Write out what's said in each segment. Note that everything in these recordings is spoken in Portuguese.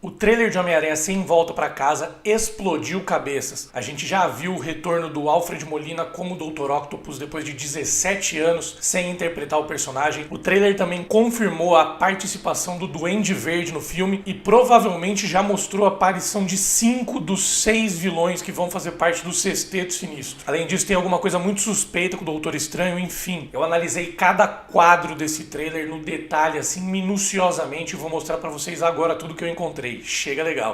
O trailer de Homem-Aranha Sem Volta Pra Casa explodiu cabeças. A gente já viu o retorno do Alfred Molina como Dr. Octopus depois de 17 anos sem interpretar o personagem. O trailer também confirmou a participação do Duende Verde no filme e provavelmente já mostrou a aparição de 5 dos 6 vilões que vão fazer parte do Sexteto Sinistro. Além disso, tem alguma coisa muito suspeita com o Doutor Estranho, enfim. Eu analisei cada quadro desse trailer no detalhe, assim, minuciosamente, e vou mostrar pra vocês agora tudo que eu encontrei. Chega legal.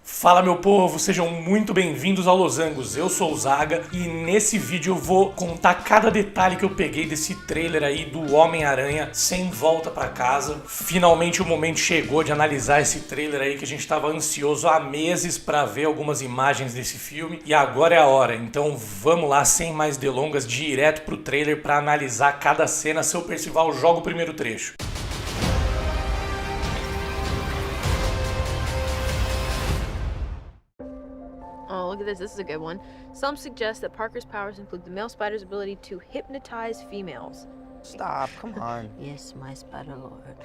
Fala meu povo, sejam muito bem-vindos ao Losangos, eu sou o Zaga e nesse vídeo eu vou contar cada detalhe que eu peguei desse trailer aí do Homem-Aranha Sem Volta Pra Casa. Finalmente o momento chegou de analisar esse trailer aí que a gente tava ansioso há meses pra ver algumas imagens desse filme e agora é a hora, então vamos lá sem mais delongas, direto pro trailer pra analisar cada cena. Seu Percival, joga o primeiro trecho. Oh, look at this. This is a good one. Some suggest that Parker's powers include the male spider's ability to hypnotize females. Stop, come on. Yes, my spider lord.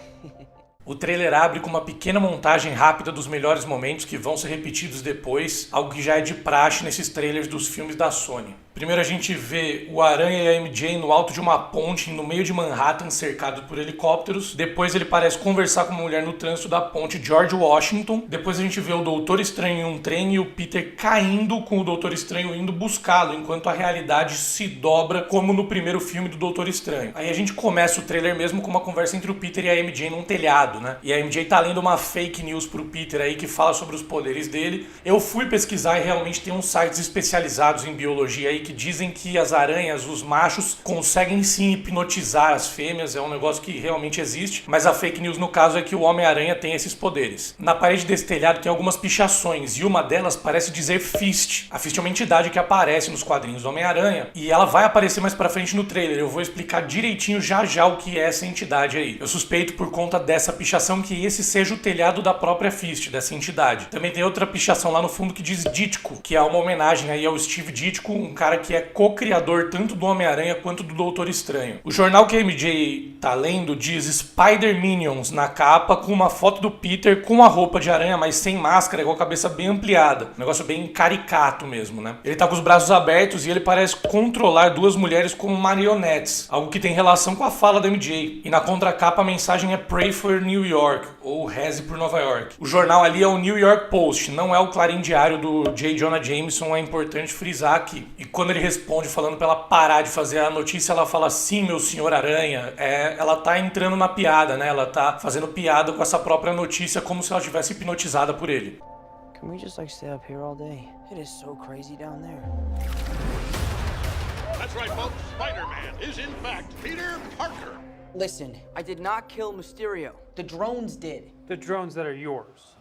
O trailer abre com uma pequena montagem rápida dos melhores momentos que vão ser repetidos depois, algo que já é de praxe nesses trailers dos filmes da Sony. Primeiro a gente vê o Aranha e a MJ no alto de uma ponte no meio de Manhattan, cercado por helicópteros. Depois ele parece conversar com uma mulher no trânsito da ponte George Washington. Depois a gente vê o Doutor Estranho em um trem e o Peter caindo com o Doutor Estranho indo buscá-lo, enquanto a realidade se dobra como no primeiro filme do Doutor Estranho. Aí a gente começa o trailer mesmo com uma conversa entre o Peter e a MJ num telhado, né? E a MJ tá lendo uma fake news pro Peter aí que fala sobre os poderes dele. Eu fui pesquisar e realmente tem uns sites especializados em biologia aí que dizem que as aranhas, os machos, conseguem sim hipnotizar as fêmeas, é um negócio que realmente existe, mas a fake news no caso é que o Homem-Aranha tem esses poderes. Na parede desse telhado tem algumas pichações e uma delas parece dizer Fist. A Fist é uma entidade que aparece nos quadrinhos do Homem-Aranha e ela vai aparecer mais pra frente no trailer. Eu vou explicar direitinho já já o que é essa entidade aí. Eu suspeito por conta dessa pichação que esse seja o telhado da própria Fist, dessa entidade. Também tem outra pichação lá no fundo que diz Ditko, que é uma homenagem aí ao Steve Ditko, um cara que é co-criador tanto do Homem-Aranha quanto do Doutor Estranho. O jornal que a MJ tá lendo diz Spider-Minions na capa, com uma foto do Peter com a roupa de aranha, mas sem máscara, com a cabeça bem ampliada. Um negócio bem caricato mesmo, né? Ele tá com os braços abertos e ele parece controlar duas mulheres como marionetes, algo que tem relação com a fala da MJ. E na contracapa a mensagem é Pray for New York, ou Reze por Nova York. O jornal ali é o New York Post, não é o Clarim Diário do J. Jonah Jameson, é importante frisar aqui. E quando ele responde falando pra ela parar de fazer a notícia, ela fala sim, meu senhor Aranha. Ela tá entrando na piada, né? Ela tá fazendo piada com essa própria notícia como se ela estivesse hipnotizada por ele. Can we just stay up here all day? It is so crazy down there. That's right, folks. Spider-Man is in fact Peter Parker. Listen, I did not kill Mysterio. The drones did. The drones that are yours.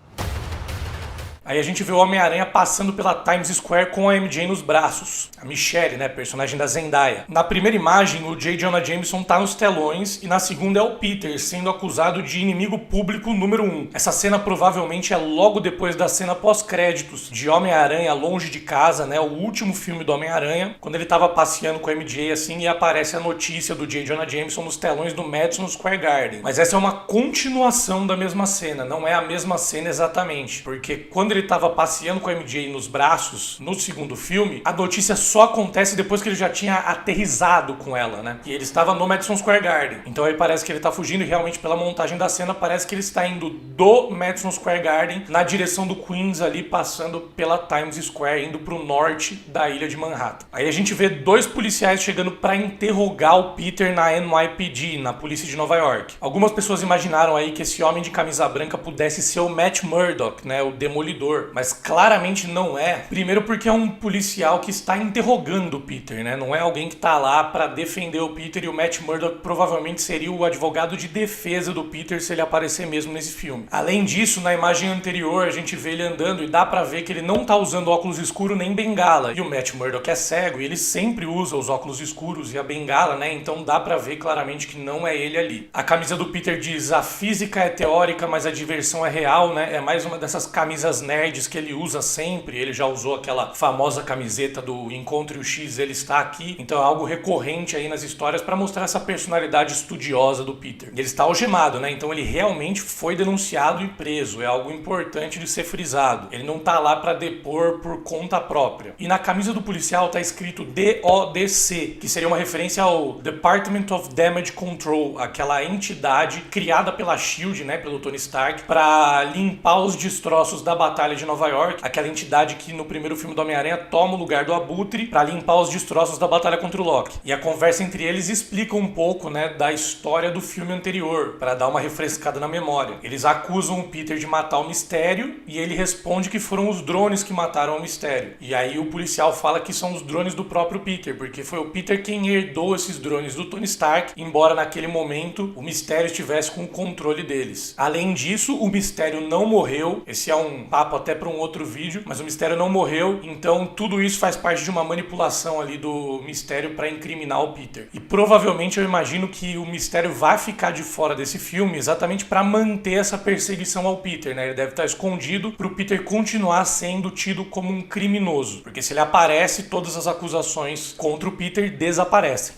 Aí a gente vê o Homem-Aranha passando pela Times Square com a MJ nos braços. A Michelle, né, personagem da Zendaya. Na primeira imagem, o J. Jonah Jameson tá nos telões e na segunda é o Peter sendo acusado de inimigo público número 1. Essa cena provavelmente é logo depois da cena pós-créditos de Homem-Aranha Longe de Casa, né, o último filme do Homem-Aranha, quando ele tava passeando com a MJ assim e aparece a notícia do J. Jonah Jameson nos telões do Madison Square Garden. Mas essa é uma continuação da mesma cena, não é a mesma cena exatamente, porque quando ele tava passeando com a MJ nos braços no segundo filme, a notícia só acontece depois que ele já tinha aterrissado com ela, né? E ele estava no Madison Square Garden. Então aí parece que ele tá fugindo e realmente pela montagem da cena parece que ele está indo do Madison Square Garden na direção do Queens ali, passando pela Times Square, indo pro norte da ilha de Manhattan. Aí a gente vê dois policiais chegando para interrogar o Peter na NYPD, na polícia de Nova York. Algumas pessoas imaginaram aí que esse homem de camisa branca pudesse ser o Matt Murdock, né? O Demolidor. Mas claramente não é. Primeiro porque é um policial que está interrogando o Peter, né? Não é alguém que tá lá para defender o Peter e o Matt Murdock provavelmente seria o advogado de defesa do Peter se ele aparecer mesmo nesse filme. Além disso, na imagem anterior a gente vê ele andando e dá pra ver que ele não tá usando óculos escuros nem bengala. E o Matt Murdock é cego e ele sempre usa os óculos escuros e a bengala, né? Então dá pra ver claramente que não é ele ali. A camisa do Peter diz: a física é teórica, mas a diversão é real, né? É mais uma dessas camisas nerds que ele usa sempre. Ele já usou aquela famosa camiseta do Encontre o X, ele está aqui. Então é algo recorrente aí nas histórias para mostrar essa personalidade estudiosa do Peter. Ele está algemado, né? Então ele realmente foi denunciado e preso. É algo importante de ser frisado. Ele não tá lá para depor por conta própria. E na camisa do policial tá escrito DODC, que seria uma referência ao Department of Damage Control, aquela entidade criada pela SHIELD, né, pelo Tony Stark, para limpar os destroços da Batalha de Nova York, aquela entidade que no primeiro filme do Homem-Aranha toma o lugar do Abutre para limpar os destroços da batalha contra o Loki. E a conversa entre eles explica um pouco, né, da história do filme anterior, para dar uma refrescada na memória. Eles acusam o Peter de matar o Mistério e ele responde que foram os drones que mataram o Mistério. E aí o policial fala que são os drones do próprio Peter, porque foi o Peter quem herdou esses drones do Tony Stark, embora naquele momento o Mistério estivesse com o controle deles. Além disso, o Mistério não morreu. Esse é um papo até para um outro vídeo, mas o Mistério não morreu, então tudo isso faz parte de uma manipulação ali do Mistério para incriminar o Peter. E provavelmente eu imagino que o Mistério vai ficar de fora desse filme exatamente para manter essa perseguição ao Peter, né? Ele deve estar escondido para o Peter continuar sendo tido como um criminoso, porque se ele aparece, todas as acusações contra o Peter desaparecem.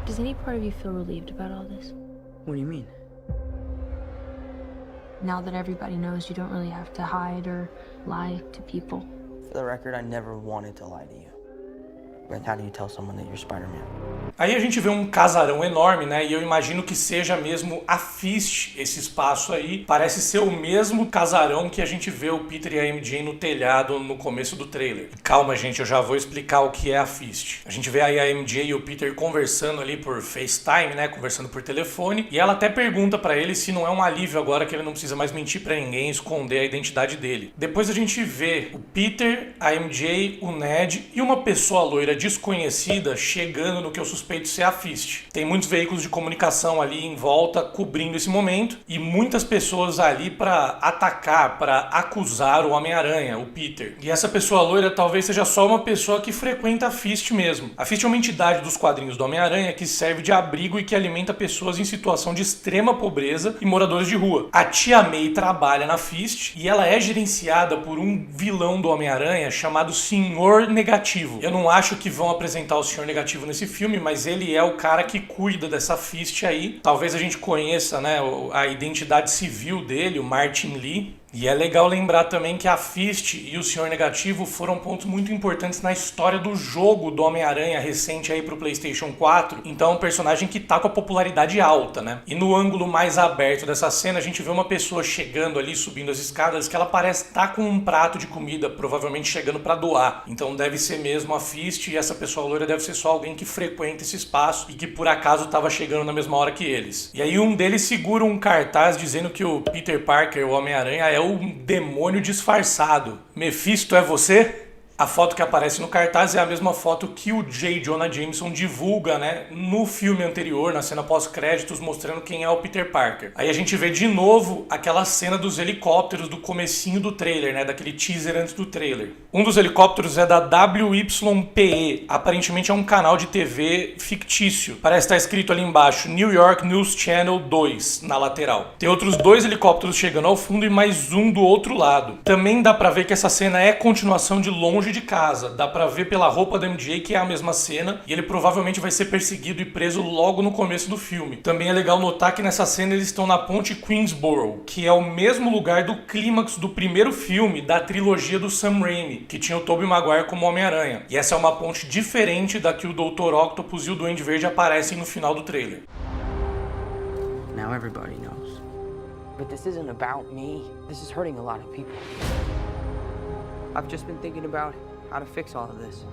Does any part of you feel relieved about all this? What do you mean? Now that everybody knows you don't really have to hide or lie to people. For the record, I never wanted to lie to you. But how do you tell someone that you're Spider-Man? Aí a gente vê um casarão enorme, né? E eu imagino que seja mesmo a Fist esse espaço aí. Parece ser o mesmo casarão que a gente vê o Peter e a MJ no telhado no começo do trailer. Calma, gente, eu já vou explicar o que é a Fist. A gente vê aí a MJ e o Peter conversando ali por FaceTime, né? Conversando por telefone. E ela até pergunta pra ele se não é um alívio agora que ele não precisa mais mentir pra ninguém, esconder a identidade dele. Depois a gente vê o Peter, a MJ, o Ned e uma pessoa loira desconhecida chegando no que eu suspeito ser a Fist. Tem muitos veículos de comunicação ali em volta cobrindo esse momento e muitas pessoas ali para atacar, para acusar o Homem-Aranha, o Peter. E essa pessoa loira talvez seja só uma pessoa que frequenta a Fist mesmo. A Fist é uma entidade dos quadrinhos do Homem-Aranha que serve de abrigo e que alimenta pessoas em situação de extrema pobreza e moradores de rua. A Tia May trabalha na Fist e ela é gerenciada por um vilão do Homem-Aranha chamado Senhor Negativo. Eu não acho que vão apresentar o Senhor Negativo nesse filme, mas ele é o cara que cuida dessa Fist aí. Talvez a gente conheça, né, a identidade civil dele, o Martin Lee. E é legal lembrar também que a Fist e o Senhor Negativo foram pontos muito importantes na história do jogo do Homem-Aranha recente aí pro PlayStation 4. Então é um personagem que tá com a popularidade alta, né? E no ângulo mais aberto dessa cena a gente vê uma pessoa chegando ali, subindo as escadas, que ela parece estar com um prato de comida, provavelmente chegando pra doar. Então deve ser mesmo a Fist e essa pessoa loira deve ser só alguém que frequenta esse espaço e que por acaso tava chegando na mesma hora que eles. E aí um deles segura um cartaz dizendo que o Peter Parker, o Homem-Aranha, é o demônio disfarçado. Mephisto é você? A foto que aparece no cartaz é a mesma foto que o J. Jonah Jameson divulga, né, no filme anterior, na cena pós-créditos, mostrando quem é o Peter Parker. Aí a gente vê de novo aquela cena dos helicópteros do comecinho do trailer, né, daquele teaser antes do trailer. Um dos helicópteros é da WYPE, aparentemente é um canal de TV fictício. Parece estar escrito ali embaixo, New York News Channel 2, na lateral. Tem outros 2 helicópteros chegando ao fundo e mais um do outro lado. Também dá pra ver que essa cena é continuação de Longe de Casa. Dá pra ver pela roupa da MJ que é a mesma cena e ele provavelmente vai ser perseguido e preso logo no começo do filme. Também é legal notar que nessa cena eles estão na ponte Queensboro, que é o mesmo lugar do clímax do primeiro filme da trilogia do Sam Raimi, que tinha o Tobey Maguire como Homem-Aranha. E essa é uma ponte diferente da que o Dr. Octopus e o Duende Verde aparecem no final do trailer. Now everybody knows. But this isn't about me. This is hurting a lot of people. I've just been thinking about how to fix all of this.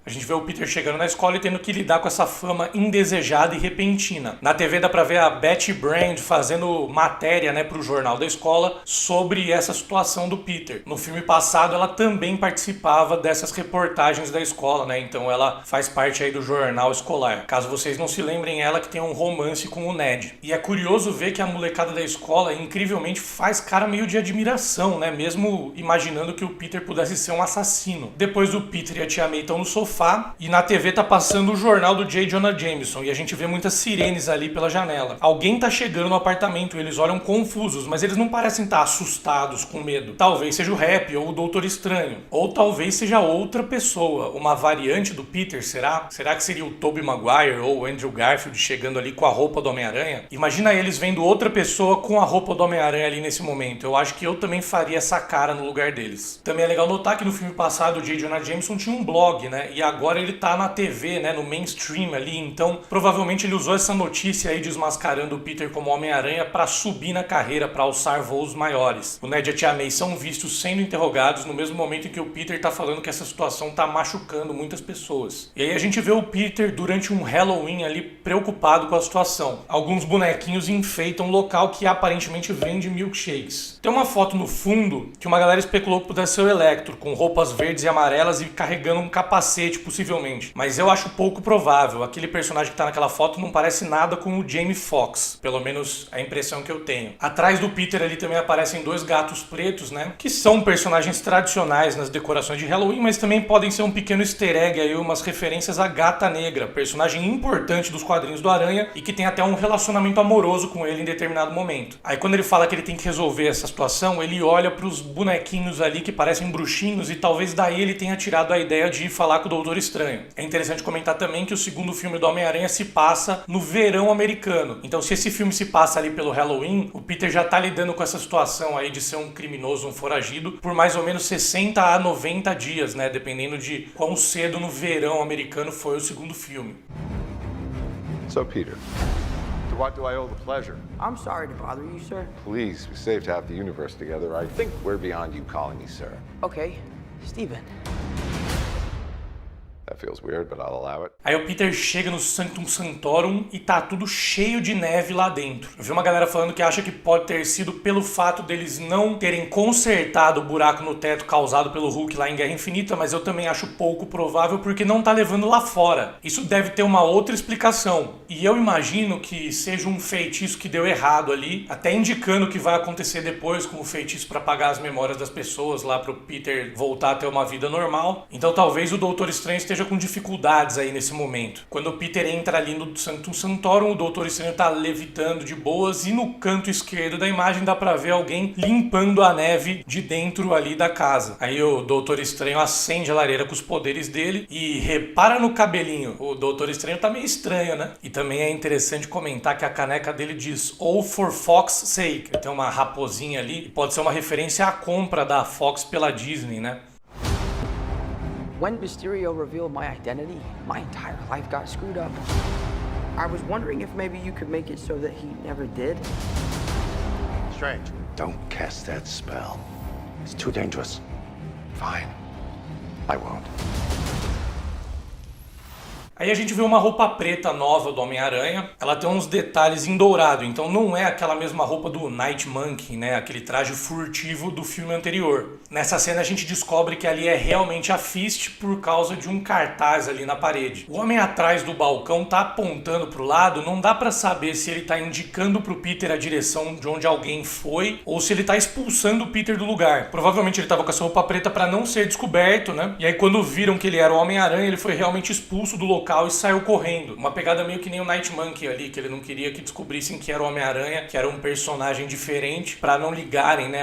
A gente vê o Peter chegando na escola e tendo que lidar com essa fama indesejada e repentina. Na TV dá pra ver a Betty Brand fazendo matéria, né, pro jornal da escola sobre essa situação do Peter. No filme passado ela também participava dessas reportagens da escola, né? Então ela faz parte aí do jornal escolar. Caso vocês não se lembrem, ela que tem um romance com o Ned. E é curioso ver que a molecada da escola incrivelmente faz cara meio de admiração, né? Mesmo imaginando que o Peter pudesse ser um assassino. Depois o Peter e a Tia May estão no sofá sofá e na TV tá passando o jornal do J. Jonah Jameson e a gente vê muitas sirenes ali pela janela. Alguém tá chegando no apartamento, eles olham confusos, mas eles não parecem estar assustados, com medo. Talvez seja o Happy ou o Doutor Estranho, ou talvez seja outra pessoa, uma variante do Peter, será? Será que seria o Tobey Maguire ou o Andrew Garfield chegando ali com a roupa do Homem-Aranha? Imagina eles vendo outra pessoa com a roupa do Homem-Aranha ali nesse momento. Eu acho que eu também faria essa cara no lugar deles. Também é legal notar que no filme passado o J. Jonah Jameson tinha um blog, né? E agora ele tá na TV, né? No mainstream ali. Então, provavelmente ele usou essa notícia aí desmascarando o Peter como Homem-Aranha pra subir na carreira, pra alçar voos maiores. O Ned e a Tia May são vistos sendo interrogados no mesmo momento em que o Peter tá falando que essa situação tá machucando muitas pessoas. E aí a gente vê o Peter durante um Halloween ali preocupado com a situação. Alguns bonequinhos enfeitam um local que aparentemente vende milkshakes. Tem uma foto no fundo que uma galera especulou que pudesse ser o Electro, com roupas verdes e amarelas e carregando um capacete, possivelmente. Mas eu acho pouco provável. Aquele personagem que tá naquela foto não parece nada com o Jamie Foxx. Pelo menos a impressão que eu tenho. Atrás do Peter ali também aparecem dois gatos pretos, né? Que são personagens tradicionais nas decorações de Halloween, mas também podem ser um pequeno easter egg aí, umas referências à Gata Negra, personagem importante dos quadrinhos do Aranha e que tem até um relacionamento amoroso com ele em determinado momento. Aí quando ele fala que ele tem que resolver essa situação, ele olha pros bonequinhos ali que parecem bruxinhos e talvez daí ele tenha tirado a ideia de ir falar com o Doutor Estranho. É interessante comentar também que o segundo filme do Homem-Aranha se passa no verão americano. Então se esse filme se passa ali pelo Halloween, o Peter já tá lidando com essa situação aí de ser um criminoso, um foragido, por mais ou menos 60 a 90 dias, né? Dependendo de quão cedo no verão americano foi o segundo filme. So, Peter, to what do I owe the pleasure? I'm sorry to bother you, sir. Please, we saved half the universe together. I think we're beyond you calling me sir. Okay, Steven. That feels weird, but I'll allow it. Aí o Peter chega no Sanctum Sanctorum e tá tudo cheio de neve lá dentro. Eu vi uma galera falando que acha que pode ter sido pelo fato deles não terem consertado o buraco no teto causado pelo Hulk lá em Guerra Infinita, mas eu também acho pouco provável porque não tá levando lá fora. Isso deve ter uma outra explicação. E eu imagino que seja um feitiço que deu errado ali, até indicando o que vai acontecer depois com o feitiço para apagar as memórias das pessoas lá pro Peter voltar a ter uma vida normal. Então talvez o Doutor Estranho esteja com dificuldades aí nesse momento. Quando o Peter entra ali no Sanctum Sanctorum, o Doutor Estranho tá levitando de boas e no canto esquerdo da imagem dá pra ver alguém limpando a neve de dentro ali da casa. Aí o Doutor Estranho acende a lareira com os poderes dele e repara no cabelinho. O Doutor Estranho tá meio estranho, né? E também é interessante comentar que a caneca dele diz "All for Fox's sake". Tem uma raposinha ali e pode ser uma referência à compra da Fox pela Disney, né? When Mysterio revealed my identity, my entire life got screwed up. I was wondering if maybe you could make it so that he never did. Strange. Don't cast that spell. It's too dangerous. Fine. I won't. Aí a gente vê uma roupa preta nova do Homem-Aranha. Ela tem uns detalhes em dourado, então não é aquela mesma roupa do Night Monkey, né? Aquele traje furtivo do filme anterior. Nessa cena a gente descobre que ali é realmente a Fist por causa de um cartaz ali na parede. O homem atrás do balcão tá apontando pro lado, não dá pra saber se ele tá indicando pro Peter a direção de onde alguém foi ou se ele tá expulsando o Peter do lugar. Provavelmente ele tava com essa roupa preta pra não ser descoberto, né? E aí quando viram que ele era o Homem-Aranha, ele foi realmente expulso do local e saiu correndo. Uma pegada meio que nem o Night Monkey ali, que ele não queria que descobrissem que era o Homem-Aranha, que era um personagem diferente, pra não ligarem, né,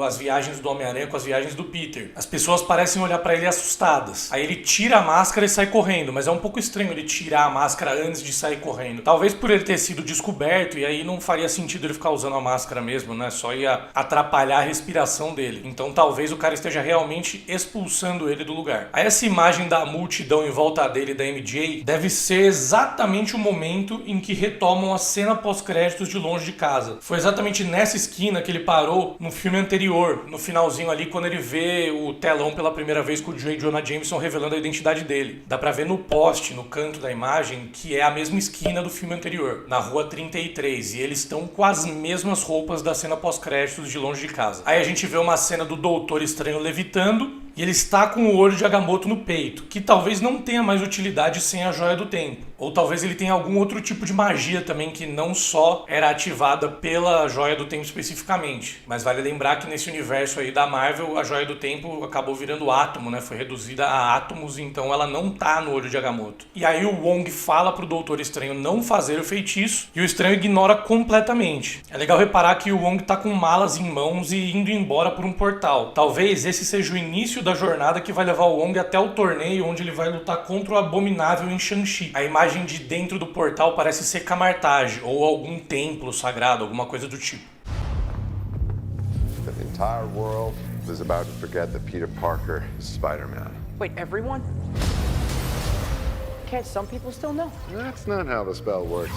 as viagens do Homem-Aranha com as viagens do Peter. As pessoas parecem olhar pra ele assustadas. Aí ele tira a máscara e sai correndo, mas é um pouco estranho ele tirar a máscara antes de sair correndo. Talvez por ele ter sido descoberto, e aí não faria sentido ele ficar usando a máscara mesmo, né, só ia atrapalhar a respiração dele. Então talvez o cara esteja realmente expulsando ele do lugar. Aí essa imagem da multidão em volta dele, da MJ, deve ser exatamente o momento em que retomam a cena pós-créditos de Longe de Casa. Foi exatamente nessa esquina que ele parou no filme anterior, no finalzinho ali, quando ele vê o telão pela primeira vez com o J. Jonah Jameson revelando a identidade dele. Dá pra ver no poste, no canto da imagem, que é a mesma esquina do filme anterior, na rua 33, e eles estão com as mesmas roupas da cena pós-créditos de Longe de Casa. Aí a gente vê uma cena do Doutor Estranho levitando, e ele está com o olho de Agamotto no peito, que talvez não tenha mais utilidade sem a Joia do Tempo. Ou talvez ele tenha algum outro tipo de magia também que não só era ativada pela Joia do Tempo especificamente. Mas vale lembrar que nesse universo aí da Marvel, a Joia do Tempo acabou virando átomo, né? Foi reduzida a átomos, então ela não tá no olho de Agamotto. E aí o Wong fala pro Doutor Estranho não fazer o feitiço e o Estranho ignora completamente. É legal reparar que o Wong tá com malas em mãos e indo embora por um portal. Talvez esse seja o início da jornada que vai levar o Wong até o torneio onde ele vai lutar contra o Abominável em Shang-Chi. A imagem de dentro do portal parece ser Camartage ou algum templo sagrado, alguma coisa do tipo. The entire world is about to forget that Peter Parker is Spider-Man. Wait, everyone? Can't some people still know? That's not how the spell works.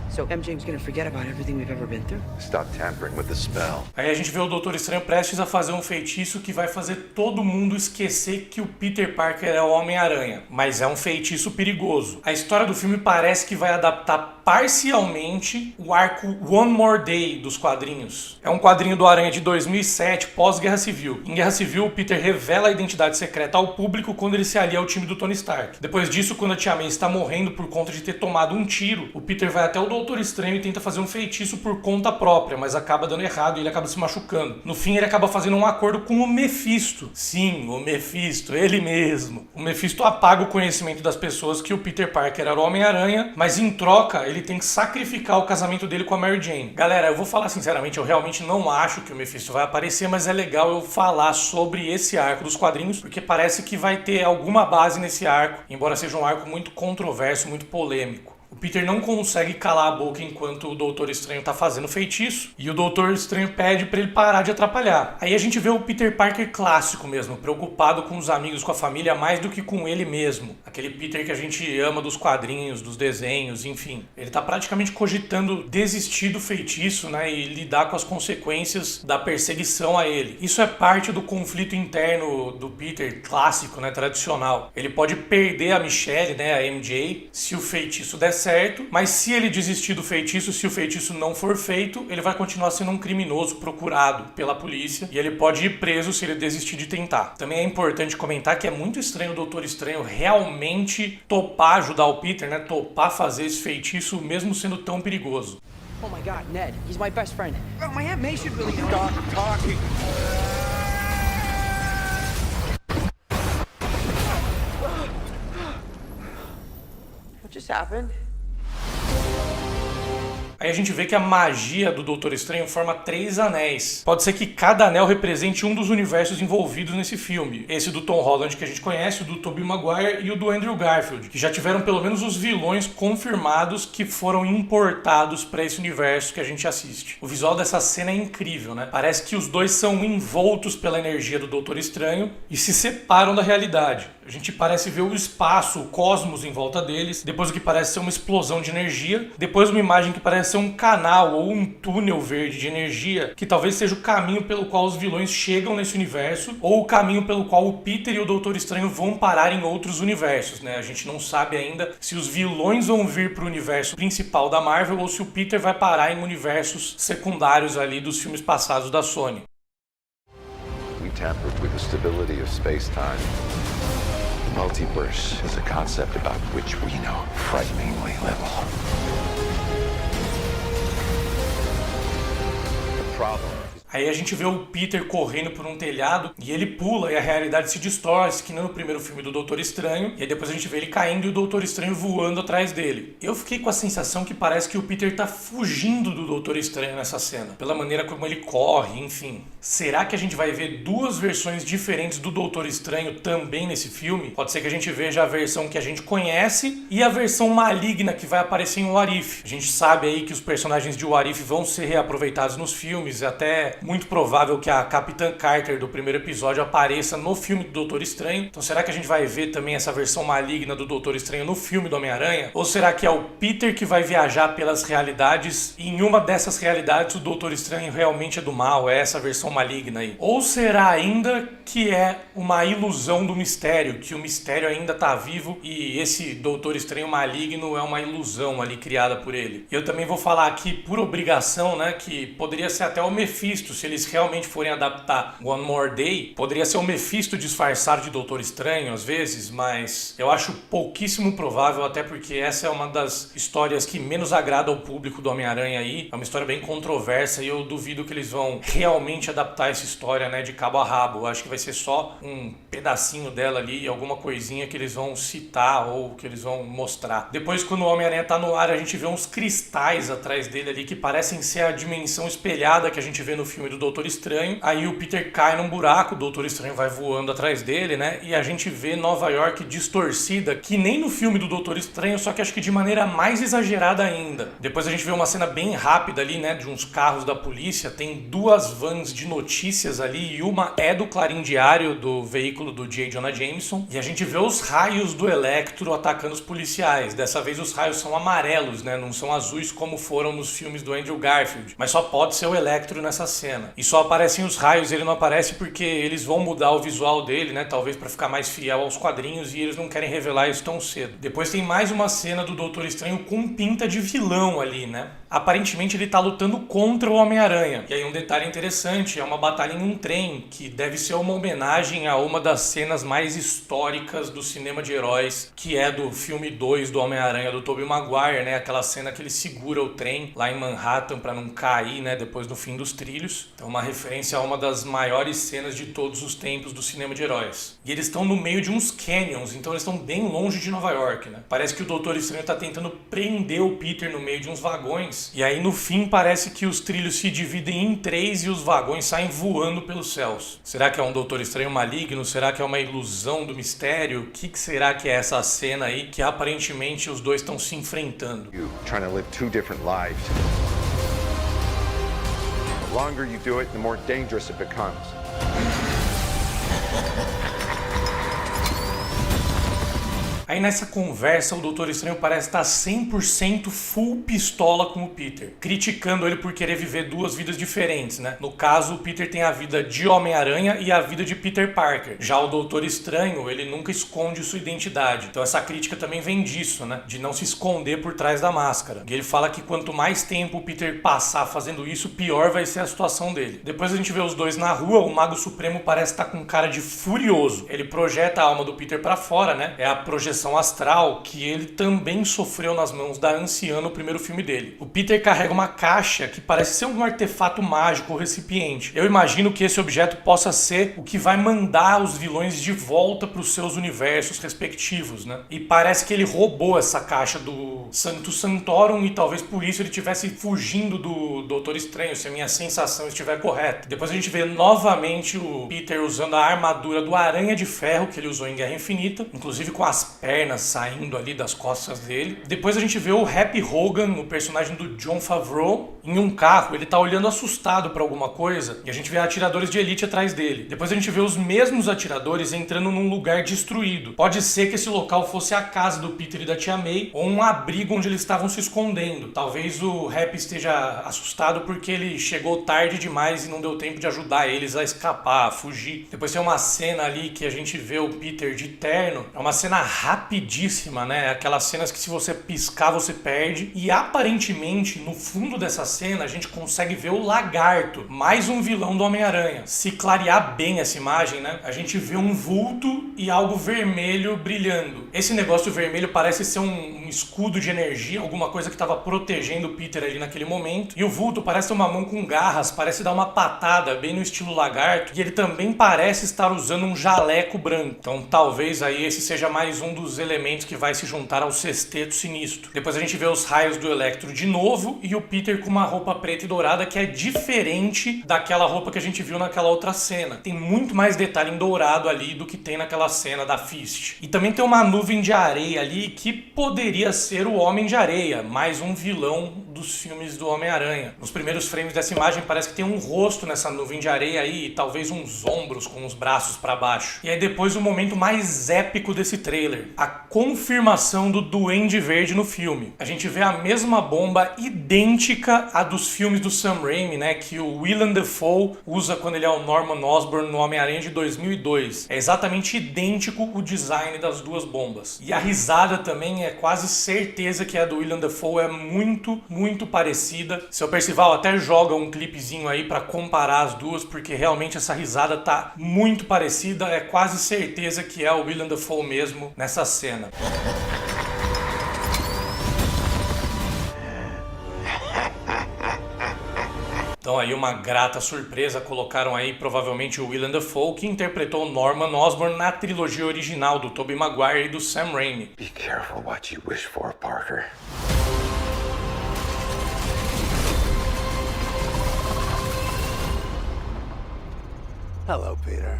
So MJ's gonna forget about everything we've ever been through? Stop tampering with the spell. Aí a gente vê o Doutor Estranho prestes a fazer um feitiço que vai fazer todo mundo esquecer que o Peter Parker é o Homem-Aranha. Mas é um feitiço perigoso. A história do filme parece que vai adaptar parcialmente o arco One More Day dos quadrinhos. É um quadrinho do Aranha de 2007, pós-Guerra Civil. Em Guerra Civil, o Peter revela a identidade secreta ao público quando ele se alia ao time do Tony Stark. Depois disso, quando a Tia May está morrendo por conta de ter tomado um tiro, o Peter vai até o Doutor Estranho e tenta fazer um feitiço por conta própria, mas acaba dando errado e ele acaba se machucando. No fim, ele acaba fazendo um acordo com o Mephisto. Sim, o Mephisto, ele mesmo. O Mephisto apaga o conhecimento das pessoas que o Peter Parker era o Homem-Aranha, mas em troca, ele tem que sacrificar o casamento dele com a Mary Jane. Galera, eu vou falar sinceramente, eu realmente não acho que o Mephisto vai aparecer, mas é legal eu falar sobre esse arco dos quadrinhos, porque parece que vai ter alguma base nesse arco, embora seja um arco muito controverso, muito polêmico. O Peter não consegue calar a boca enquanto o Doutor Estranho tá fazendo feitiço, e o Doutor Estranho pede pra ele parar de atrapalhar. Aí a gente vê o Peter Parker clássico mesmo, preocupado com os amigos, com a família, mais do que com ele mesmo. Aquele Peter que a gente ama dos quadrinhos, dos desenhos, enfim. Ele tá praticamente cogitando desistir do feitiço, né, e lidar com as consequências da perseguição a ele. Isso é parte do conflito interno do Peter clássico, né, tradicional. Ele pode perder a Michelle, né, a MJ, se o feitiço der certo, mas se ele desistir do feitiço, se o feitiço não for feito, ele vai continuar sendo um criminoso procurado pela polícia e ele pode ir preso se ele desistir de tentar. Também é importante comentar que é muito estranho o Doutor Estranho realmente topar ajudar o Peter, né? Topar fazer esse feitiço mesmo sendo tão perigoso. Oh my God, Ned, he's my best friend. Oh, my Aunt May should really know. Stop talking. What just happened? Aí a gente vê que a magia do Doutor Estranho forma 3 anéis. Pode ser que cada anel represente um dos universos envolvidos nesse filme. Esse do Tom Holland que a gente conhece, o do Tobey Maguire e o do Andrew Garfield, que já tiveram pelo menos os vilões confirmados que foram importados para esse universo que a gente assiste. O visual dessa cena é incrível, né? Parece que os dois são envoltos pela energia do Doutor Estranho e se separam da realidade. A gente parece ver o espaço, o cosmos em volta deles, depois o que parece ser uma explosão de energia, depois uma imagem que parece ser um canal ou um túnel verde de energia, que talvez seja o caminho pelo qual os vilões chegam nesse universo, ou o caminho pelo qual o Peter e o Doutor Estranho vão parar em outros universos, né? A gente não sabe ainda se os vilões vão vir para o universo principal da Marvel ou se o Peter vai parar em universos secundários ali dos filmes passados da Sony. We tampered with the stability of space-time. The multiverse is a concept about which we know frighteningly little. The problem. Aí a gente vê o Peter correndo por um telhado e ele pula e a realidade se distorce, que nem no primeiro filme do Doutor Estranho. E aí depois a gente vê ele caindo e o Doutor Estranho voando atrás dele. Eu fiquei com a sensação que parece que o Peter tá fugindo do Doutor Estranho nessa cena, pela maneira como ele corre, enfim. Será que a gente vai ver duas versões diferentes do Doutor Estranho também nesse filme? Pode ser que a gente veja a versão que a gente conhece e a versão maligna que vai aparecer em What If. A gente sabe aí que os personagens de What If vão ser reaproveitados nos filmes, até muito provável que a Capitã Carter do primeiro episódio apareça no filme do Doutor Estranho. Então será que a gente vai ver também essa versão maligna do Doutor Estranho no filme do Homem-Aranha? Ou será que é o Peter que vai viajar pelas realidades e em uma dessas realidades o Doutor Estranho realmente é do mal, é essa versão maligna aí? Ou será ainda que é uma ilusão do mistério, que o mistério ainda tá vivo e esse Doutor Estranho maligno é uma ilusão ali criada por ele? E eu também vou falar aqui por obrigação, né, que poderia ser até o Mephisto Mephisto, se eles realmente forem adaptar One More Day, poderia ser o Mephisto disfarçado de Doutor Estranho às vezes, mas eu acho pouquíssimo provável, até porque essa é uma das histórias que menos agrada ao público do Homem-Aranha aí. É uma história bem controversa e eu duvido que eles vão realmente adaptar essa história, né, de cabo a rabo. Eu acho que vai ser só um pedacinho dela ali, alguma coisinha que eles vão citar ou que eles vão mostrar. Depois, quando o Homem-Aranha tá no ar, a gente vê uns cristais atrás dele ali que parecem ser a dimensão espelhada que a gente vê no filme do Doutor Estranho. Aí o Peter cai num buraco, o Doutor Estranho vai voando atrás dele, né? E a gente vê Nova York distorcida, que nem no filme do Doutor Estranho, só que acho que de maneira mais exagerada ainda. Depois a gente vê uma cena bem rápida ali, né, de uns carros da polícia. Tem duas vans de notícias ali e uma é do Clarim Diário, do veículo do J. Jonah Jameson. E a gente vê os raios do Electro atacando os policiais. Dessa vez os raios são amarelos, né? Não são azuis como foram nos filmes do Andrew Garfield. Mas só pode ser o Electro nessa cena. E só aparecem os raios, ele não aparece porque eles vão mudar o visual dele, né? Talvez para ficar mais fiel aos quadrinhos e eles não querem revelar isso tão cedo. Depois tem mais uma cena do Doutor Estranho com pinta de vilão ali, né? Aparentemente ele tá lutando contra o Homem-Aranha. E aí um detalhe interessante, é uma batalha em um trem, que deve ser uma homenagem a uma das cenas mais históricas do cinema de heróis, que é do filme 2 do Homem-Aranha, do Tobey Maguire, né? Aquela cena que ele segura o trem lá em Manhattan pra não cair, né? Depois do fim dos trilhos. Então uma referência a uma das maiores cenas de todos os tempos do cinema de heróis. E eles estão no meio de uns canyons, então eles estão bem longe de Nova York, né? Parece que o Doutor Estranho tá tentando prender o Peter no meio de uns vagões. E aí no fim parece que os trilhos se dividem em 3 e os vagões saem voando pelos céus. Será que é um Doutor Estranho maligno? Será que é uma ilusão do mistério? O que será que é essa cena aí que aparentemente os dois estão se enfrentando? You trying to live 2 different lives. The longer you do it, the more dangerous it becomes. Aí nessa conversa o Doutor Estranho parece estar 100% full pistola com o Peter, criticando ele por querer viver 2 vidas diferentes, né? No caso, o Peter tem a vida de Homem-Aranha e a vida de Peter Parker. Já o Doutor Estranho, ele nunca esconde sua identidade. Então essa crítica também vem disso, né? De não se esconder por trás da máscara. E ele fala que quanto mais tempo o Peter passar fazendo isso, pior vai ser a situação dele. Depois a gente vê os dois na rua, o Mago Supremo parece estar com cara de furioso. Ele projeta a alma do Peter pra fora, né? É a projeção astral que ele também sofreu nas mãos da anciã no primeiro filme dele. O Peter carrega uma caixa que parece ser um artefato mágico ou recipiente. Eu imagino que esse objeto possa ser o que vai mandar os vilões de volta para os seus universos respectivos, né? E parece que ele roubou essa caixa do Sanctus Sanctorum e talvez por isso ele estivesse fugindo do Doutor Estranho, se a minha sensação estiver correta. Depois a gente vê novamente o Peter usando a armadura do Aranha de Ferro que ele usou em Guerra Infinita, inclusive com as pernas saindo ali das costas dele. Depois a gente vê o Happy Hogan, o personagem do Jon Favreau, em um carro. Ele tá olhando assustado pra alguma coisa e a gente vê atiradores de elite atrás dele. Depois a gente vê os mesmos atiradores entrando num lugar destruído. Pode ser que esse local fosse a casa do Peter e da Tia May ou um abrigo onde eles estavam se escondendo. Talvez o Happy esteja assustado porque ele chegou tarde demais e não deu tempo de ajudar eles a escapar, a fugir. Depois tem uma cena ali que a gente vê o Peter de terno. É uma cena rapidíssima, né? Aquelas cenas que se você piscar você perde. E aparentemente no fundo dessa cena a gente consegue ver o Lagarto, mais um vilão do Homem-Aranha. Se clarear bem essa imagem, né? A gente vê um vulto e algo vermelho brilhando. Esse negócio vermelho parece ser um escudo de energia, alguma coisa que estava protegendo o Peter ali naquele momento. E o vulto parece uma mão com garras, parece dar uma patada bem no estilo Lagarto. E ele também parece estar usando um jaleco branco. Então talvez aí esse seja mais um dos elementos que vai se juntar ao Sexteto Sinistro. Depois a gente vê os raios do Electro de novo e o Peter com uma roupa preta e dourada que é diferente daquela roupa que a gente viu naquela outra cena. Tem muito mais detalhe em dourado ali do que tem naquela cena da Fist. E também tem uma nuvem de areia ali que poderia ser o Homem de Areia, mais um vilão dos filmes do Homem-Aranha. Nos primeiros frames dessa imagem parece que tem um rosto nessa nuvem de areia aí e talvez uns ombros com os braços para baixo. E aí depois o momento mais épico desse trailer, a confirmação do Duende Verde no filme. A gente vê a mesma bomba idêntica a dos filmes do Sam Raimi, né, que o Willem Dafoe usa quando ele é o Norman Osborn no Homem-Aranha de 2002. É exatamente idêntico o design das duas bombas. E a risada também é quase certeza que a do Willem Dafoe é muito, muito parecida. Seu Percival até joga um clipezinho aí pra comparar as duas, porque realmente essa risada tá muito parecida, é quase certeza que é o Willem Dafoe mesmo nessa cena. Então aí uma grata surpresa, colocaram aí provavelmente o Willem Dafoe, que interpretou Norman Osborn na trilogia original do Tobey Maguire e do Sam Raimi. Be careful what you wish for, Parker. Hello, Peter.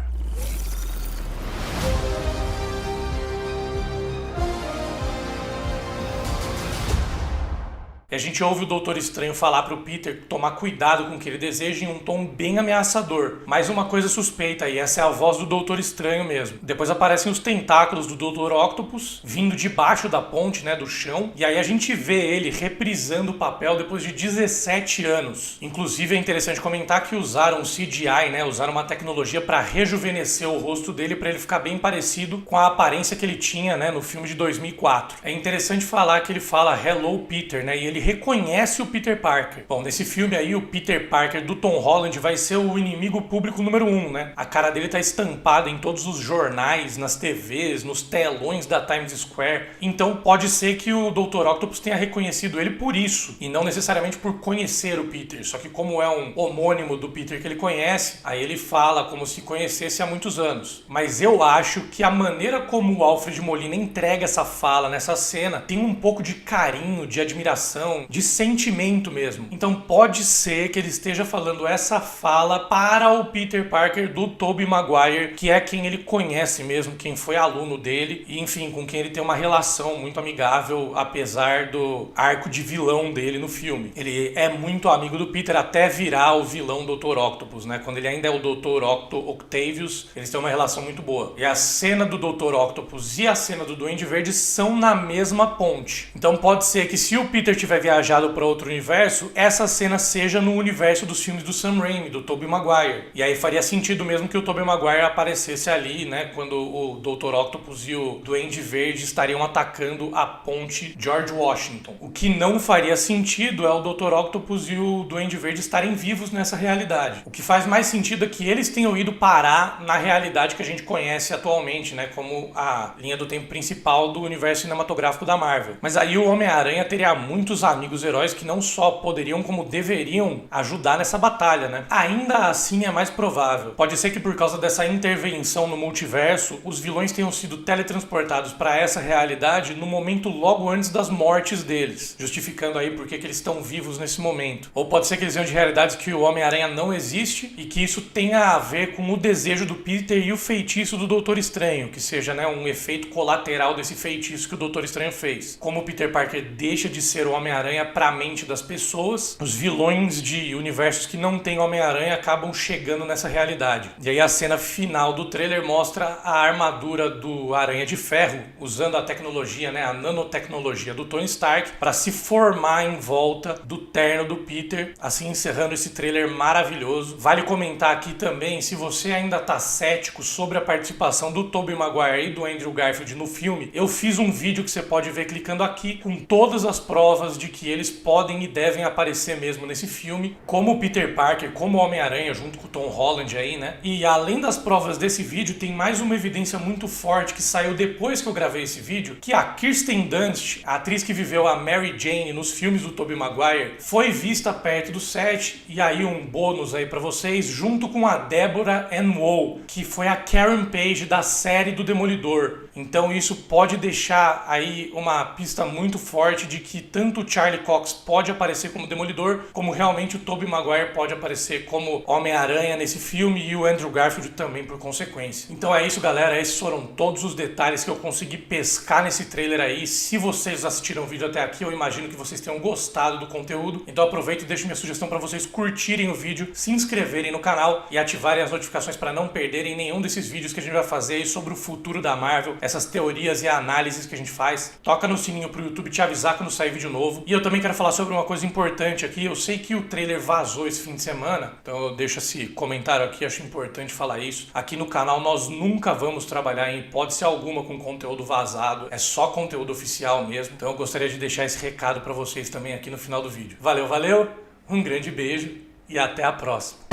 E a gente ouve o Doutor Estranho falar pro Peter tomar cuidado com o que ele deseja em um tom bem ameaçador. Mais uma coisa suspeita aí, essa é a voz do Doutor Estranho mesmo. Depois aparecem os tentáculos do Doutor Octopus vindo debaixo da ponte, né, do chão. E aí a gente vê ele reprisando o papel depois de 17 anos. Inclusive é interessante comentar que usaram CGI, né, usaram uma tecnologia para rejuvenescer o rosto dele para ele ficar bem parecido com a aparência que ele tinha, né, no filme de 2004. É interessante falar que ele fala Hello Peter, né, e ele reconhece o Peter Parker. Bom, nesse filme aí, o Peter Parker do Tom Holland vai ser o inimigo público número 1, né? A cara dele tá estampada em todos os jornais, nas TVs, nos telões da Times Square. Então pode ser que o Dr. Octopus tenha reconhecido ele por isso, e não necessariamente por conhecer o Peter. Só que como é um homônimo do Peter que ele conhece, aí ele fala como se conhecesse há muitos anos. Mas eu acho que a maneira como o Alfred Molina entrega essa fala nessa cena tem um pouco de carinho, de admiração, de sentimento mesmo. Então pode ser que ele esteja falando essa fala para o Peter Parker do Tobey Maguire, que é quem ele conhece mesmo, quem foi aluno dele e enfim, com quem ele tem uma relação muito amigável, apesar do arco de vilão dele no filme. Ele é muito amigo do Peter até virar o vilão Dr. Octopus, né? Quando ele ainda é o Dr. Octavius, eles têm uma relação muito boa. E a cena do Dr. Octopus e a cena do Duende Verde são na mesma ponte. Então pode ser que se o Peter tiver viajado para outro universo, essa cena seja no universo dos filmes do Sam Raimi, do Tobey Maguire. E aí faria sentido mesmo que o Tobey Maguire aparecesse ali, né, quando o Dr. Octopus e o Duende Verde estariam atacando a ponte George Washington. O que não faria sentido é o Dr. Octopus e o Duende Verde estarem vivos nessa realidade. O que faz mais sentido é que eles tenham ido parar na realidade que a gente conhece atualmente, né, como a linha do tempo principal do universo cinematográfico da Marvel. Mas aí o Homem-Aranha teria muitos amigos heróis que não só poderiam, como deveriam ajudar nessa batalha, né? Ainda assim é mais provável. Pode ser que por causa dessa intervenção no multiverso, os vilões tenham sido teletransportados para essa realidade no momento logo antes das mortes deles, justificando aí por que eles estão vivos nesse momento. Ou pode ser que eles venham de realidades que o Homem-Aranha não existe e que isso tenha a ver com o desejo do Peter e o feitiço do Doutor Estranho, que seja, né, um efeito colateral desse feitiço que o Doutor Estranho fez. Como o Peter Parker deixa de ser o Homem-Aranha para a mente das pessoas, os vilões de universos que não tem Homem-Aranha acabam chegando nessa realidade. E aí a cena final do trailer mostra a armadura do Aranha de Ferro, usando a tecnologia, né, a nanotecnologia do Tony Stark, para se formar em volta do terno do Peter, assim encerrando esse trailer maravilhoso. Vale comentar aqui também, se você ainda tá cético sobre a participação do Tobey Maguire e do Andrew Garfield no filme, eu fiz um vídeo que você pode ver clicando aqui, com todas as provas de que eles podem e devem aparecer mesmo nesse filme, como o Peter Parker, como o Homem-Aranha, junto com o Tom Holland aí, né? E além das provas desse vídeo, tem mais uma evidência muito forte que saiu depois que eu gravei esse vídeo, que a Kirsten Dunst, a atriz que viveu a Mary Jane nos filmes do Tobey Maguire, foi vista perto do set, e aí um bônus aí pra vocês, junto com a Deborah Ann Woll, que foi a Karen Page da série do Demolidor. Então isso pode deixar aí uma pista muito forte de que tanto o Charlie Cox pode aparecer como Demolidor, como realmente o Tobey Maguire pode aparecer como Homem-Aranha nesse filme e o Andrew Garfield também por consequência. Então é isso, galera, esses foram todos os detalhes que eu consegui pescar nesse trailer aí. Se vocês assistiram o vídeo até aqui, eu imagino que vocês tenham gostado do conteúdo, então aproveito e deixo minha sugestão para vocês curtirem o vídeo, se inscreverem no canal e ativarem as notificações para não perderem nenhum desses vídeos que a gente vai fazer aí sobre o futuro da Marvel. essas teorias e análises que a gente faz. Toca no sininho pro YouTube te avisar quando sair vídeo novo. E eu também quero falar sobre uma coisa importante aqui. Eu sei que o trailer vazou esse fim de semana, então eu deixo esse comentário aqui, acho importante falar isso. Aqui no canal nós nunca vamos trabalhar em hipótese alguma com conteúdo vazado, é só conteúdo oficial mesmo. Então eu gostaria de deixar esse recado para vocês também aqui no final do vídeo. Valeu, valeu, um grande beijo e até a próxima.